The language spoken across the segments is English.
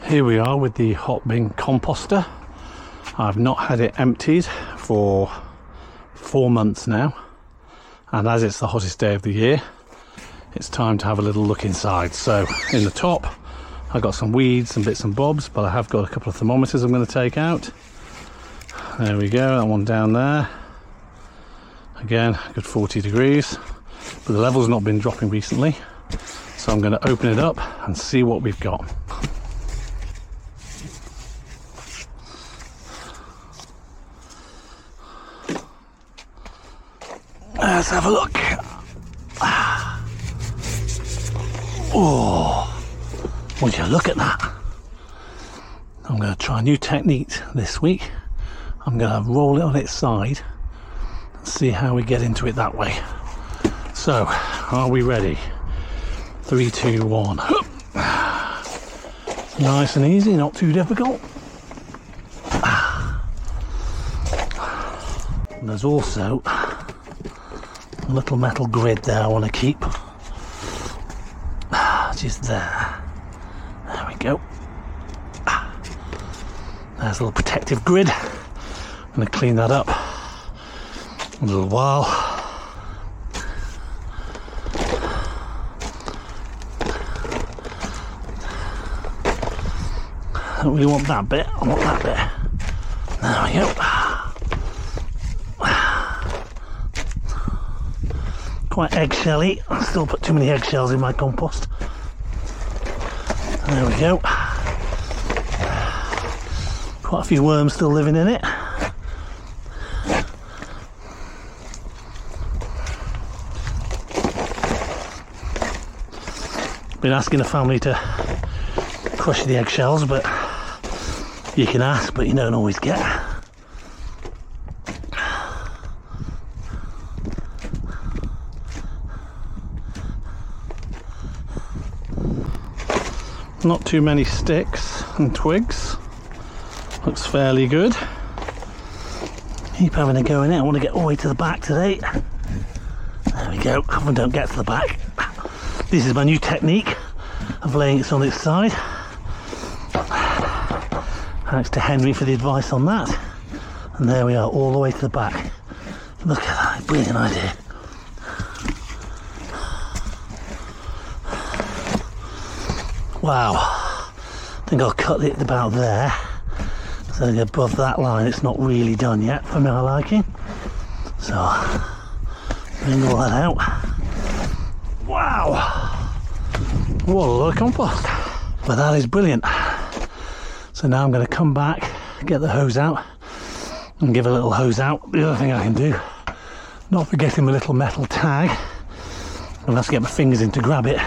Here we are with the HOTBIN Composter. I've not had it emptied for 4 months now, and as it's the hottest day of the year, it's time to have a little look inside. So in the top I've got some weeds and bits and bobs, but I have got a couple of thermometers I'm going to take out. There we go, that one down there. Again, a good 40 degrees, but the level's not been dropping recently, so I'm going to open it up and see what we've got. Let's have a look. Oh, would you look at that? I'm going to try a new technique this week. I'm going to roll it on its side and see how we get into it that way. So, are we ready? 3, 2, 1. Nice and easy, not too difficult. And there's also a little metal grid there I want to keep. Just there. There we go. There's a little protective grid. I'm going to clean that up in a little while. I don't really want that bit, I want that bit. There we go. Quite eggshelly. I still put too many eggshells in my compost. There we go. Quite a few worms still living in it. Been asking the family to crush the eggshells, but you can ask, but you don't always get. Not too many sticks and twigs. Looks fairly good. Keep having a go in it. I want to get all the way to the back today. There we go. I don't get to the back. This is my new technique of laying it on its side. Thanks to Henry for the advice on that. And there we are, all the way to the back. Look at that, brilliant idea. Wow, I think I'll cut it about there. So above that line, it's not really done yet for my liking. So, bring all that out. Wow, what a lot of compost. But that is brilliant. So now I'm going to come back, get the hose out, and give a little hose out. The other thing I can do, not forgetting my little metal tag. I'll have to get my fingers in to grab it.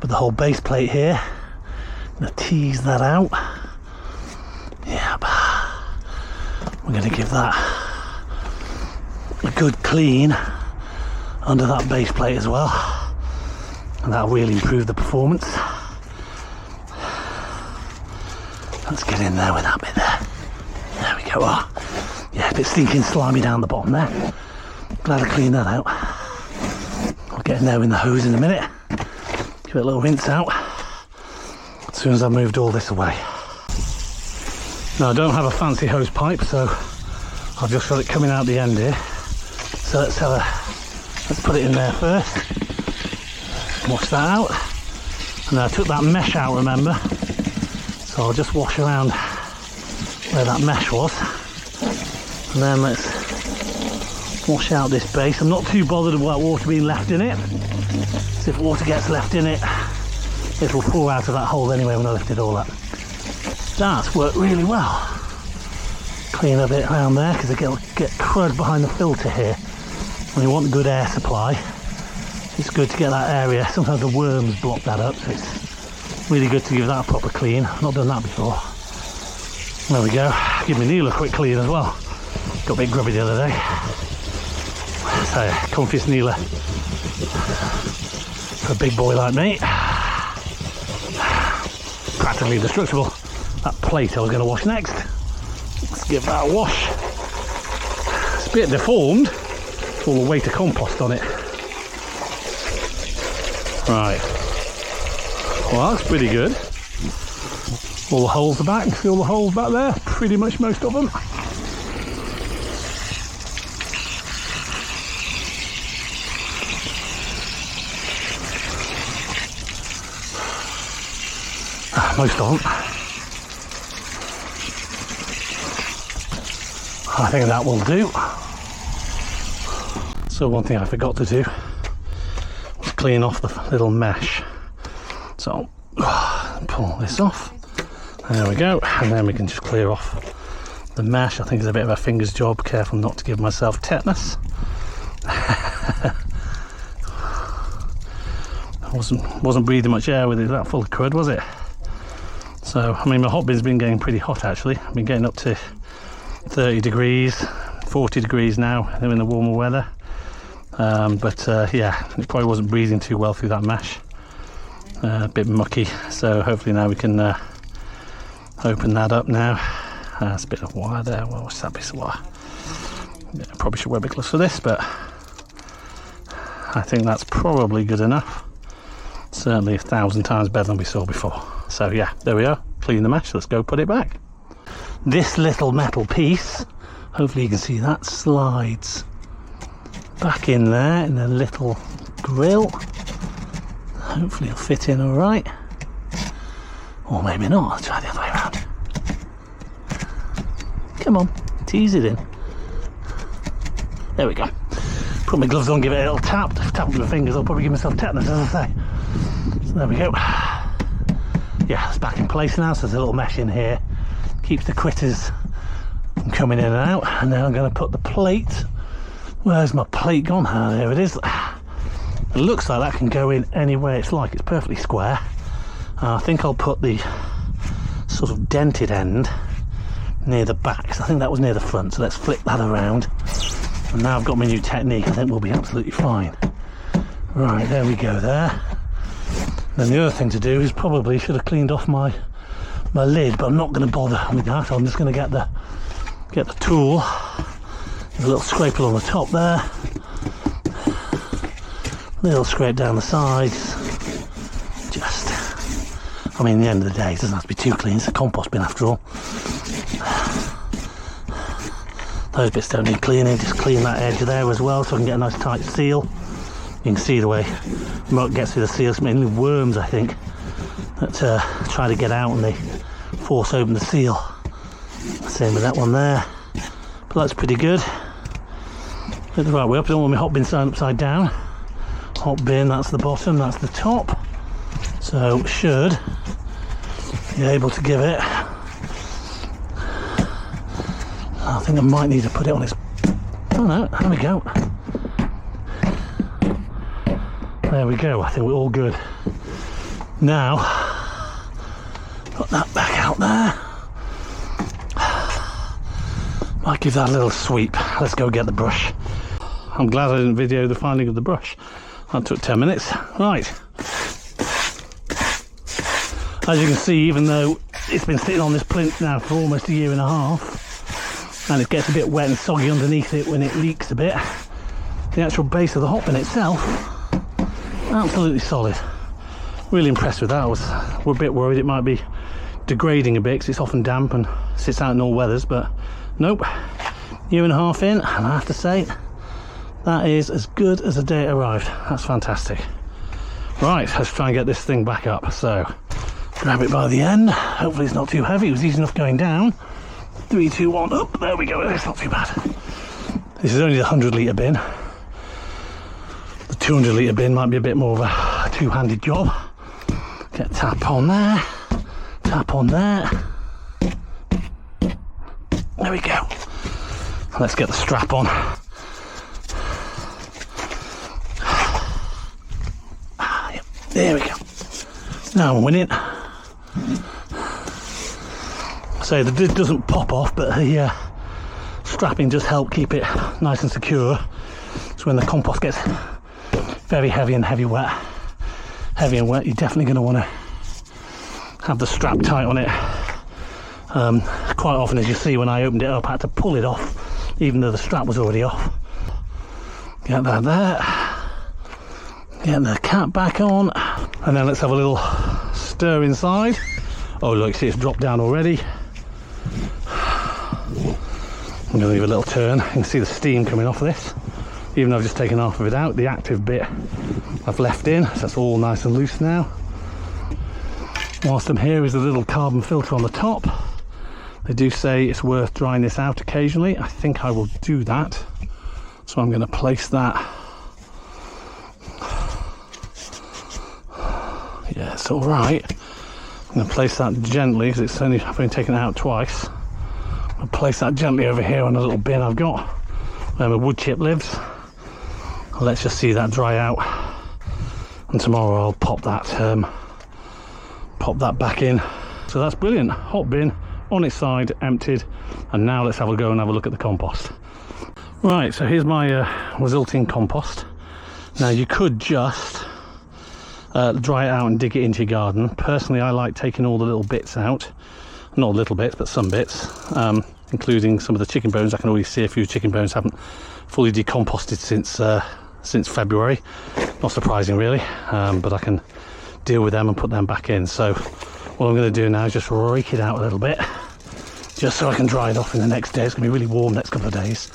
But the whole base plate here, I'm going to tease that out. Yep. We're going to give that a good clean under that base plate as well. And that'll really improve the performance. Let's get in there with that bit there. There we go. Oh, yeah, a bit stinking slimy down the bottom there. Glad I cleaned that out. I'll get in there with the hose in a minute. Give it a little rinse out as soon as I've moved all this away. Now I don't have a fancy hose pipe, so I've just got it coming out the end here. So let's put it in there first. Wash that out. And then I took that mesh out, remember? So I'll just wash around where that mesh was. And then let's wash out this base. I'm not too bothered about water being left in it. So if water gets left in it, it'll pour out of that hole anyway when I lift it all up. That's worked really well. Clean a bit around there because I get crud behind the filter here. When you want good air supply, it's good to get that area. Sometimes the worms block that up, so it's really good to give that a proper clean. I've not done that before. There we go. Give my Neil a quick clean as well. Got a bit grubby the other day. So, comfiest Neela for a big boy like me. Practically indestructible. That plate I was going to wash next. Let's give that a wash. It's a bit deformed. It's all the weight of compost on it. Right. Well, that's pretty good. All the holes are back. See all the holes back there? Pretty much most of them. Most of them. I think that will do. So one thing I forgot to do was clean off the little mesh. So I'll pull this off. There we go. And then we can just clear off the mesh. I think it's a bit of a finger's job. Careful not to give myself tetanus. I wasn't breathing much air with it that full of crud, was it? So, I mean, my hot bin's been getting pretty hot actually. I've been getting up to 30 degrees, 40 degrees now in the warmer weather. Yeah, it probably wasn't breathing too well through that mesh. A bit mucky, so hopefully now we can open that up now. There's a bit of wire there. Well, what's that piece of wire? Yeah, probably should wear big gloves for this, but I think that's probably good enough. Certainly 1,000 times better than we saw before. So yeah, there we are. Clean the mesh. Let's go put it back. This little metal piece, hopefully you can see that, slides back in there in a little grill. Hopefully it'll fit in all right. Or maybe not. I'll try the other way around. Come on, tease it in. There we go. Put my gloves on, give it a little tap. Tap with my fingers, I'll probably give myself tetanus, as I say. So there we go. Yeah, it's back in place now, so there's a little mesh in here. Keeps the critters from coming in and out. And now I'm going to put the plate. Where's my plate gone? Ah, there it is. It looks like that can go in anywhere it's like. It's perfectly square. I think I'll put the sort of dented end near the back. So I think that was near the front. So let's flip that around. And now I've got my new technique. I think we'll be absolutely fine. Right, there we go there. Then the other thing to do is probably should have cleaned off my lid, but I'm not going to bother with that. I'm just going to get the tool. There's a little scraper on the top there. A little scrape down the sides. Just, I mean, at the end of the day, it doesn't have to be too clean. It's a compost bin after all. Those bits don't need cleaning. Just clean that edge there as well, so I can get a nice tight seal. You can see the way remote gets through the seal. It's mainly worms, I think, that try to get out and they force open the seal. Same with that one there. But that's pretty good. Put the right way up. I don't want my hot bin sign upside down. Hot bin, that's the bottom, that's the top. So should be able to give it. I think I might need to put it on its. Oh no, there we go. There we go, I think we're all good. Now, put that back out there. Might give that a little sweep. Let's go get the brush. I'm glad I didn't video the finding of the brush. That took 10 minutes. Right. As you can see, even though it's been sitting on this plinth now for almost a year and a half, and it gets a bit wet and soggy underneath it when it leaks a bit, the actual base of the hot bin itself, absolutely solid. Really impressed with that. We're a bit worried it might be degrading a bit because it's often damp and sits out in all weathers, but nope. Year and a half in, and I have to say that is as good as the day it arrived. That's fantastic. Right, let's try and get this thing back up. So grab it by the end. Hopefully it's not too heavy. It was easy enough going down. 3, 2, 1 up. There we go. It's not too bad. This is only the 100 litre bin. The 200 litre bin might be a bit more of a two-handed job. Get a tap on there, tap on there. There we go. Let's get the strap on. Yep. There we go. Now I'm winning. So the lid doesn't pop off, but the strapping does help keep it nice and secure. So when the compost gets very heavy and heavy and wet, you're definitely going to want to have the strap tight on it. Quite often, as you see, when I opened it up, I had to pull it off even though the strap was already off. Get that there, get the cap back on, and then let's have a little stir inside. Oh look, see it's dropped down already. I'm going to give it a little turn. You can see the steam coming off of this. Even though I've just taken half of it out, the active bit I've left in, so that's all nice and loose now. Whilst I'm here is a little carbon filter on the top. They do say it's worth drying this out occasionally. I think I will do that. So I'm going to place that. Yeah, it's all right. I'm going to place that gently because I've only taken it out twice. I'll place that gently over here on a little bin I've got where my wood chip lives. Let's just see that dry out, and tomorrow I'll pop that back in. So that's brilliant. Hot bin on its side, emptied, and now let's have a go and have a look at the compost. Right, so here's my resulting compost. Now you could just dry it out and dig it into your garden. Personally, I like taking all the little bits out. Not little bits, but some bits, including some of the chicken bones. I can already see a few chicken bones haven't fully decomposted since February. Not surprising really, but I can deal with them and put them back in. So what I'm going to do now is just rake it out a little bit, just so I can dry it off in the next day. It's going to be really warm next couple of days.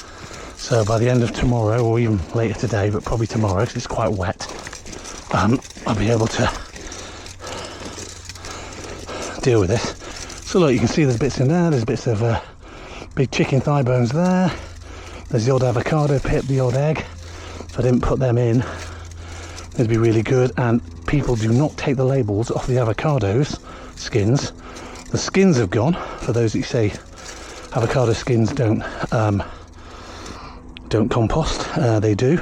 So by the end of tomorrow, or even later today, but probably tomorrow because it's quite wet, I'll be able to deal with this. So look, you can see there's bits in there. There's bits of big chicken thigh bones there. There's the odd avocado pip, the odd egg. If I didn't put them in, it'd be really good. And people do not take the labels off the avocados skins. The skins have gone. For those that say avocado skins don't compost, they do.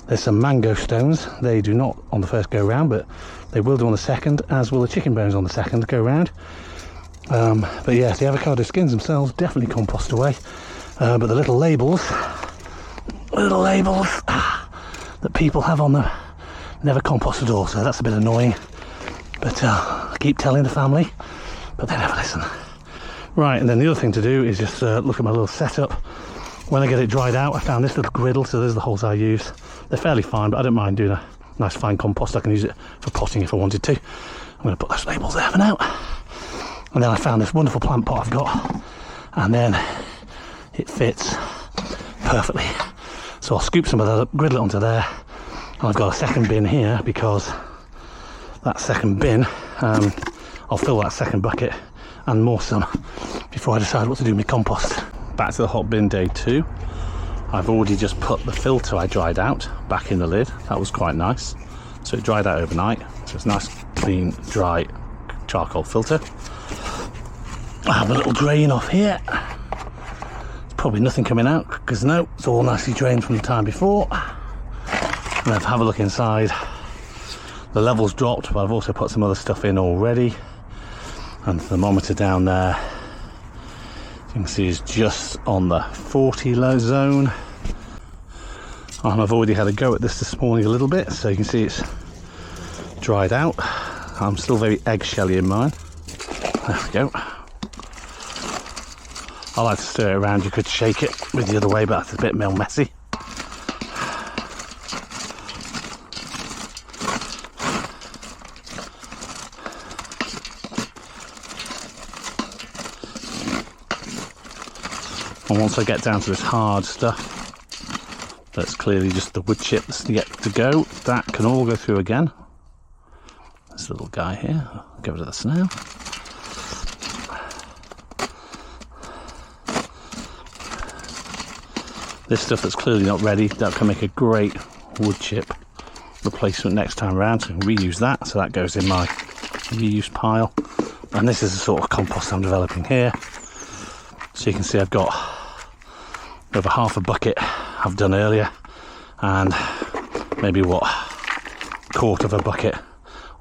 There's some mango stones. They do not on the first go round, but they will do on the second, as will the chicken bones on the second go round. But yeah, the avocado skins themselves definitely compost away. But the little labels that people have on them never compost at all, so that's a bit annoying. But I keep telling the family, but they never listen. Right, and then the other thing to do is just look at my little setup. When I get it dried out, I found this little griddle, so there's the holes I use. They're fairly fine, but I don't mind doing a nice fine compost. I can use it for potting if I wanted to. I'm going to put those labels there for now. And then I found this wonderful plant pot I've got, and then it fits perfectly. So I'll scoop some of that up, griddle it onto there, and I've got a second bin here because that second bin, I'll fill that second bucket and more some before I decide what to do with my compost. Back to the hot bin day 2. I've already just put the filter I dried out back in the lid. That was quite nice. So it dried out overnight. So it's a nice, clean, dry charcoal filter. I have a little drain off here. There's probably nothing coming out because no, it's all nicely drained from the time before. And I've have a look inside. The level's dropped, but I've also put some other stuff in already. And the thermometer down there, you can see, is just on the 40 low zone. And I've already had a go at this morning a little bit, so you can see it's dried out. I'm still very eggshelly in mine. There we go. I like to stir it around. You could shake it with the other way, but that's a bit messy. And once I get down to this hard stuff, that's clearly just the wood chip that's yet to go, that can all go through again. This little guy here, I'll get rid of this now. This stuff that's clearly not ready, that can make a great wood chip replacement next time around, so I can reuse that, so that goes in my reuse pile. And this is the sort of compost I'm developing here. So you can see I've got over half a bucket I've done earlier, and maybe quarter of a bucket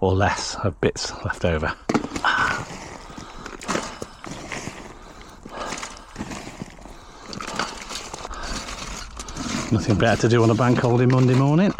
or less of bits left over. Nothing better to do on a bank holiday Monday morning.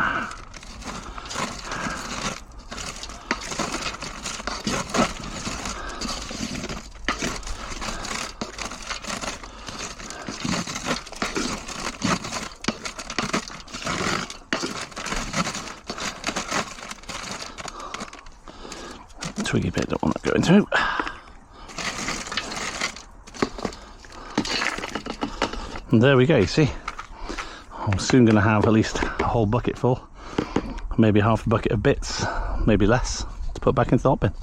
Twiggy bit, don't want that going through. And there we go, you see. I'm soon going to have at least a whole bucket full, maybe half a bucket of bits, maybe less, to put back into the hot bin.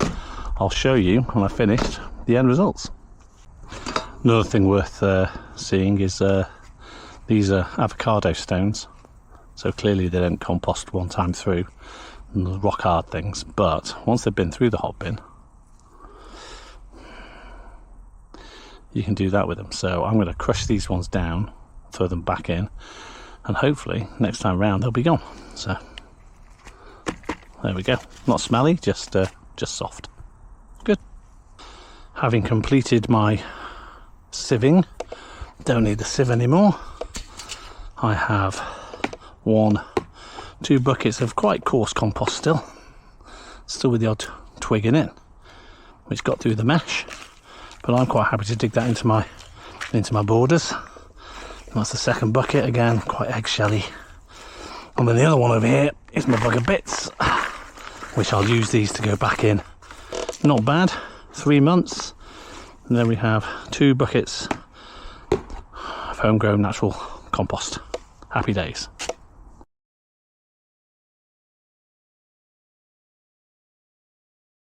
I'll show you when I've finished the end results. Another thing worth seeing is these are avocado stones, so clearly they don't compost one time through, rock hard things, but once they've been through the hot bin, you can do that with them. So I'm going to crush these ones down, throw them back in, and hopefully next time round they'll be gone. So there we go. Not smelly, just soft. Good. Having completed my sieving, don't need the sieve anymore. I have 2 buckets of quite coarse compost still with the odd twig in it, which got through the mesh. But I'm quite happy to dig that into my borders. And that's the second bucket, again quite eggshelly. And then the other one over here is my bag of bits, which I'll use these to go back in. Not bad, 3 months. And then we have 2 buckets of homegrown natural compost. Happy days.